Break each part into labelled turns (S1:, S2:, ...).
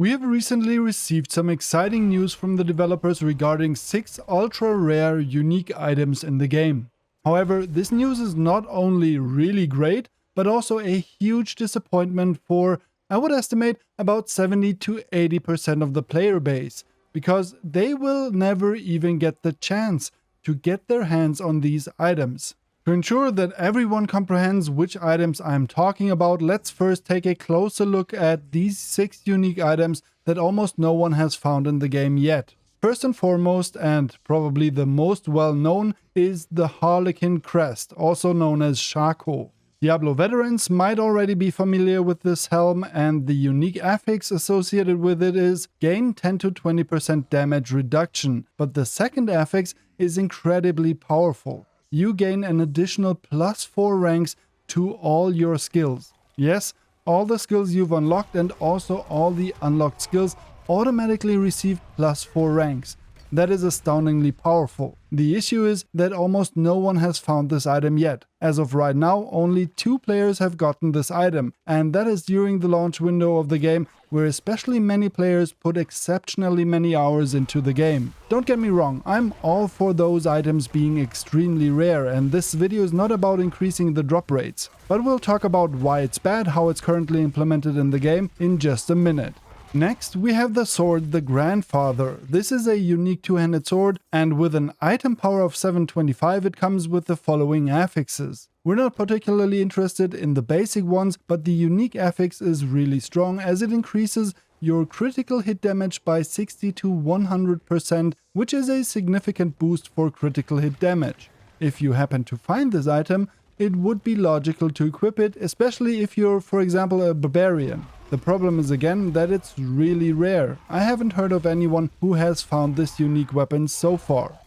S1: We have recently received some exciting news from the developers regarding 6 ultra-rare unique items in the game. However, this news is not only really great, but also a huge disappointment for, I would estimate, about 70 to 80% of the player base, because they will never even get the chance to get their hands on these items. To ensure that everyone comprehends which items I'm talking about, let's first take a closer look at these 6 unique items that almost no one has found in the game yet. First and foremost, and probably the most well known, is the Harlequin crest, also known as Shako. Diablo veterans might already be familiar with this helm, and the unique affix associated with it is gain 10 to 20% damage reduction, but the second affix is incredibly powerful. You gain an additional +4 ranks to all your skills. Yes, all the skills you've unlocked and also all the unlocked skills automatically receive +4 ranks. That is astoundingly powerful. The issue is that almost no one has found this item yet. As of right now, only 2 players have gotten this item, and that is during the launch window of the game, where especially many players put exceptionally many hours into the game. Don't get me wrong, I'm all for those items being extremely rare, and this video is not about increasing the drop rates. But we'll talk about why it's bad, how it's currently implemented in the game in just a minute. Next, we have the sword, the Grandfather. This is a unique two-handed sword, and with an item power of 725 it comes with the following affixes. We're not particularly interested in the basic ones, but the unique affix is really strong as it increases your critical hit damage by 60 to 100%, which is a significant boost for critical hit damage. If you happen to find this item, it would be logical to equip it, especially if you're, for example, a barbarian. The problem is again that it's really rare. I haven't heard of anyone who has found this unique weapon so far.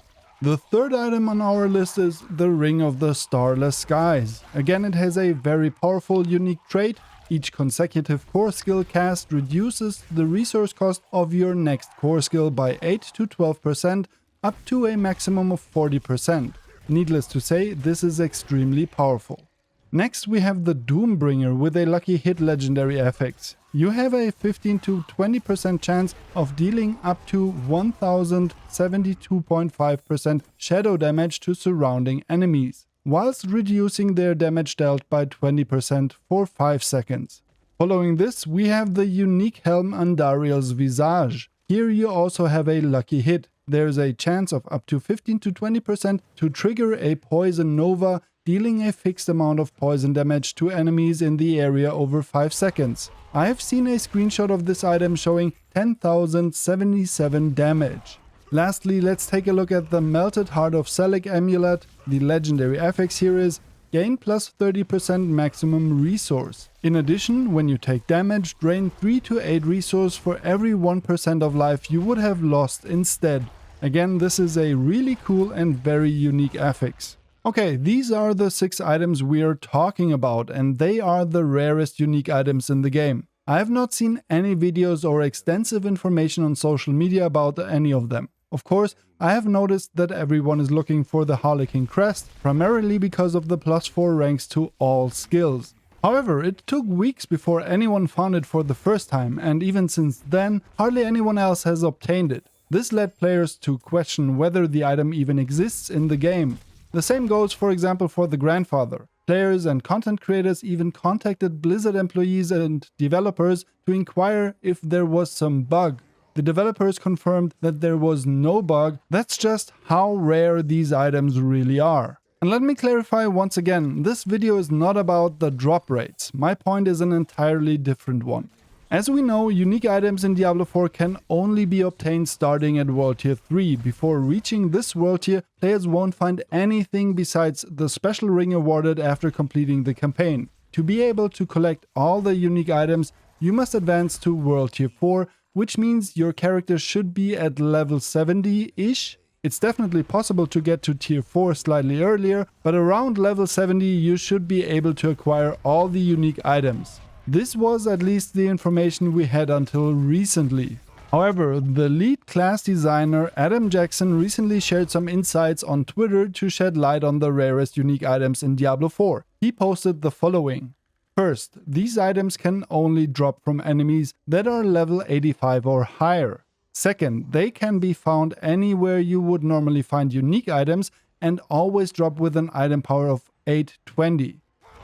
S1: The third item on our list is the Ring of the Starless Skies. Again, it has a very powerful unique trait. Each consecutive core skill cast reduces the resource cost of your next core skill by 8 to 12%, up to a maximum of 40%. Needless to say, this is extremely powerful. Next, we have the Doombringer with a lucky hit legendary affix. You have a 15 to 20% chance of dealing up to 1072.5% shadow damage to surrounding enemies, whilst reducing their damage dealt by 20% for 5 seconds. Following this, we have the unique helm Andariel's Visage. Here you also have a lucky hit. There is a chance of up to 15 to 20% to trigger a Poison Nova, dealing a fixed amount of poison damage to enemies in the area over 5 seconds. I have seen a screenshot of this item showing 10,077 damage. Lastly, let's take a look at the Melted Heart of Selec amulet. The legendary affix here is gain plus 30% maximum resource. In addition, when you take damage, drain 3 to 8 resource for every 1% of life you would have lost instead. Again, this is a really cool and very unique affix. Okay, these are the 6 items we are talking about, and they are the rarest unique items in the game. I have not seen any videos or extensive information on social media about any of them. Of course, I have noticed that everyone is looking for the Harlequin crest, primarily because of the +4 ranks to all skills. However, it took weeks before anyone found it for the first time, and even since then, hardly anyone else has obtained it. This led players to question whether the item even exists in the game. The same goes, for example, for the Grandfather. Players and content creators even contacted Blizzard employees and developers to inquire if there was some bug. The developers confirmed that there was no bug. That's just how rare these items really are. And let me clarify once again, this video is not about the drop rates. My point is an entirely different one. As we know, unique items in Diablo 4 can only be obtained starting at World Tier 3. Before reaching this World Tier, players won't find anything besides the special ring awarded after completing the campaign. To be able to collect all the unique items, you must advance to World Tier 4, which means your character should be at level 70-ish. It's definitely possible to get to Tier 4 slightly earlier, but around level 70 you should be able to acquire all the unique items. This was at least the information we had until recently. However, the lead class designer Adam Jackson recently shared some insights on Twitter to shed light on the rarest unique items in Diablo 4. He posted the following. First, these items can only drop from enemies that are level 85 or higher. Second, they can be found anywhere you would normally find unique items and always drop with an item power of 820.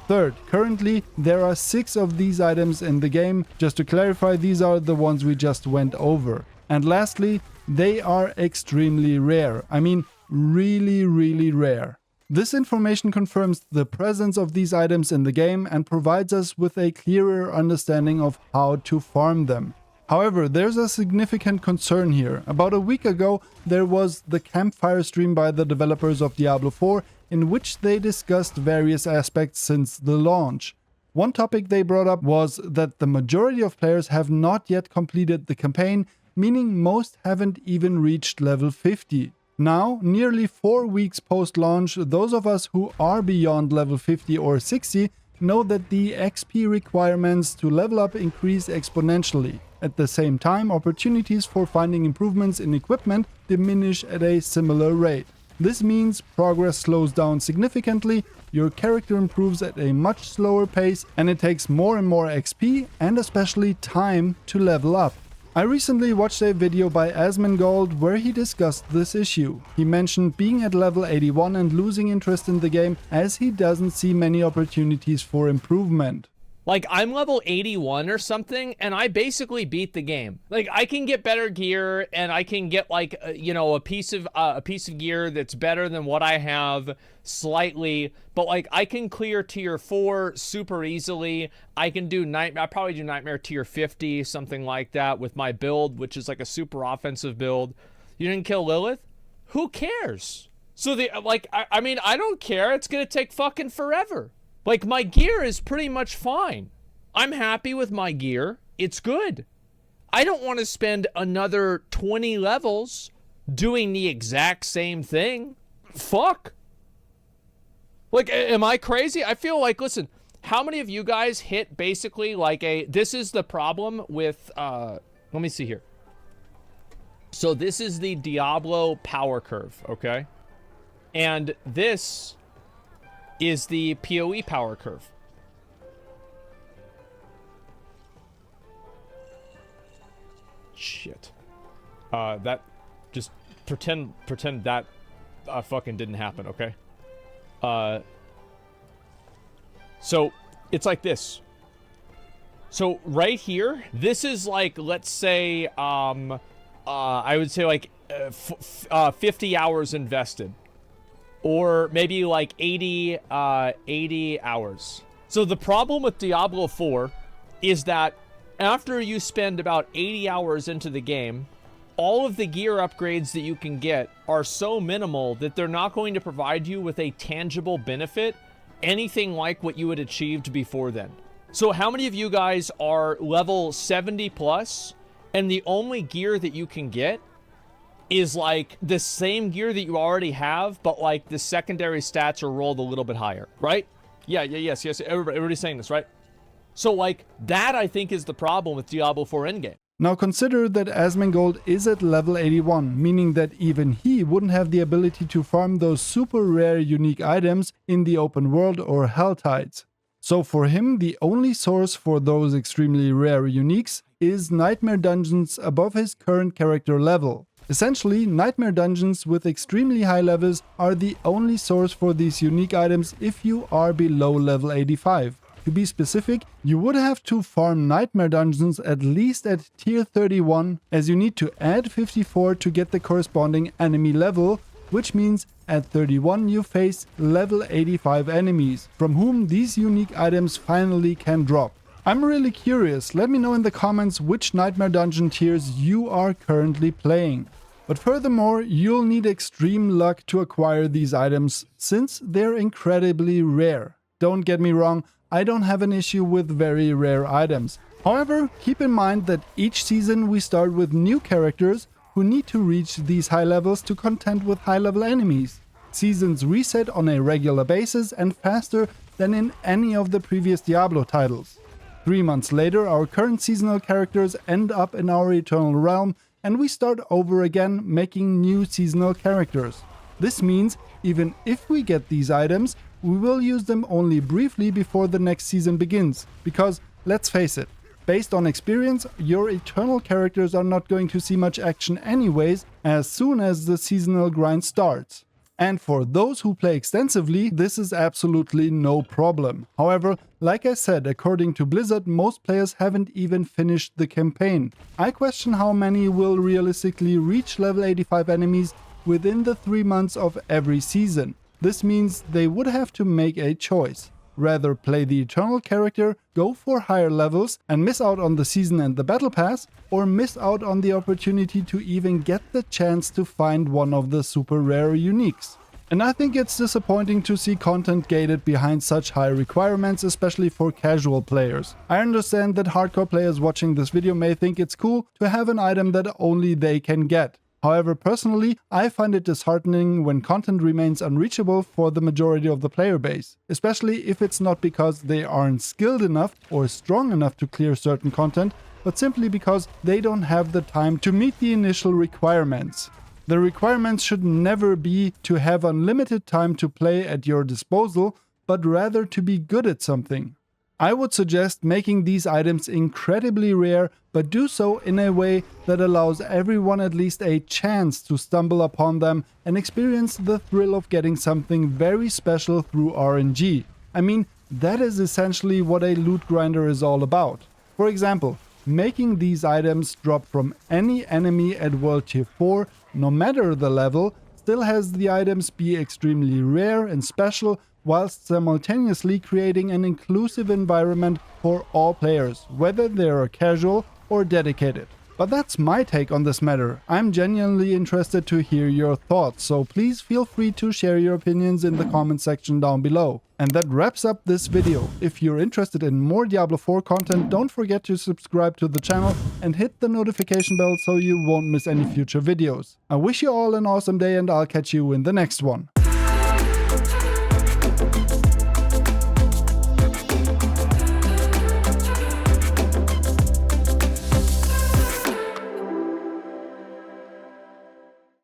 S1: Third, currently there are 6 of these items in the game. Just to clarify, these are the ones we just went over. And lastly, they are extremely rare. I mean, really rare. This information confirms the presence of these items in the game and provides us with a clearer understanding of how to farm them. However, there's a significant concern here. About a week ago, there was the campfire stream by the developers of Diablo IV, in which they discussed various aspects since the launch. One topic they brought up was that the majority of players have not yet completed the campaign, meaning most haven't even reached level 50. Now, nearly 4 weeks post-launch, those of us who are beyond level 50 or 60 know that the XP requirements to level up increase exponentially. At the same time, opportunities for finding improvements in equipment diminish at a similar rate. This means progress slows down significantly, your character improves at a much slower pace, and it takes more and more XP and especially time to level up. I recently watched a video by Asmongold where he discussed this issue. He mentioned being at level 81 and losing interest in the game as he doesn't see many opportunities for improvement.
S2: Like, I'm level 81 or something, and I basically beat the game. Like, I can get better gear, and I can get, like, you know, a piece of gear that's better than what I have slightly. But, like, I can clear tier 4 super easily. I can do Nightmare. I probably do Nightmare tier 50, something like that, with my build, which is, like, a super offensive build. You didn't kill Lilith? Who cares? So, I mean, I don't care. It's gonna take fucking forever. Like, my gear is pretty much fine. I'm happy with my gear. It's good. I don't want to spend another 20 levels doing the exact same thing. Fuck. Like, am I crazy? I feel like, listen, how many of you guys hit basically like this is the problem with, let me see here. So this is the Diablo power curve, okay? And this is the PoE power curve. Shit. That, just pretend that fucking didn't happen, okay? So it's like this. So right here, this is like, let's say, I would say like 50 hours invested. Or maybe like 80 hours. So the problem with Diablo IV is that after you spend about 80 hours into the game, all of the gear upgrades that you can get are so minimal that they're not going to provide you with a tangible benefit, anything like what you had achieved before then. So how many of you guys are level 70 plus, and the only gear that you can get is like the same gear that you already have, but like the secondary stats are rolled a little bit higher, right? Yes. Everybody's saying this, right? So like that, I think, is the problem with Diablo 4 endgame.
S1: Now consider that Asmongold is at level 81, meaning that even he wouldn't have the ability to farm those super rare unique items in the open world or Hell Tides. So for him, the only source for those extremely rare uniques is Nightmare Dungeons above his current character level. Essentially, Nightmare Dungeons with extremely high levels are the only source for these unique items if you are below level 85. To be specific, you would have to farm Nightmare Dungeons at least at tier 31, as you need to add 54 to get the corresponding enemy level, which means at 31 you face level 85 enemies, from whom these unique items finally can drop. I'm really curious, let me know in the comments which Nightmare Dungeon tiers you are currently playing. But furthermore, you'll need extreme luck to acquire these items, since they're incredibly rare. Don't get me wrong, I don't have an issue with very rare items. However, keep in mind that each season we start with new characters who need to reach these high levels to contend with high level enemies. Seasons reset on a regular basis and faster than in any of the previous Diablo titles. 3 months later, our current seasonal characters end up in our Eternal Realm, and we start over again making new seasonal characters. This means even if we get these items, we will use them only briefly before the next season begins, because, let's face it, based on experience, your eternal characters are not going to see much action anyways as soon as the seasonal grind starts. And for those who play extensively, this is absolutely no problem. However, like I said, according to Blizzard, most players haven't even finished the campaign. I question how many will realistically reach level 85 enemies within the 3 months of every season. This means they would have to make a choice. Rather play the eternal character, go for higher levels and miss out on the season and the battle pass, or miss out on the opportunity to even get the chance to find one of the super rare uniques. And I think it's disappointing to see content gated behind such high requirements, especially for casual players. I understand that hardcore players watching this video may think it's cool to have an item that only they can get. However, personally, I find it disheartening when content remains unreachable for the majority of the player base, especially if it's not because they aren't skilled enough or strong enough to clear certain content, but simply because they don't have the time to meet the initial requirements. The requirements should never be to have unlimited time to play at your disposal, but rather to be good at something. I would suggest making these items incredibly rare, but do so in a way that allows everyone at least a chance to stumble upon them and experience the thrill of getting something very special through RNG. I mean, that is essentially what a loot grinder is all about. For example, making these items drop from any enemy at World Tier 4, no matter the level, still has the items be extremely rare and special, whilst simultaneously creating an inclusive environment for all players, whether they are casual or dedicated. But that's my take on this matter. I'm genuinely interested to hear your thoughts, so please feel free to share your opinions in the comment section down below. And that wraps up this video. If you're interested in more Diablo 4 content, don't forget to subscribe to the channel and hit the notification bell so you won't miss any future videos. I wish you all an awesome day and I'll catch you in the next one.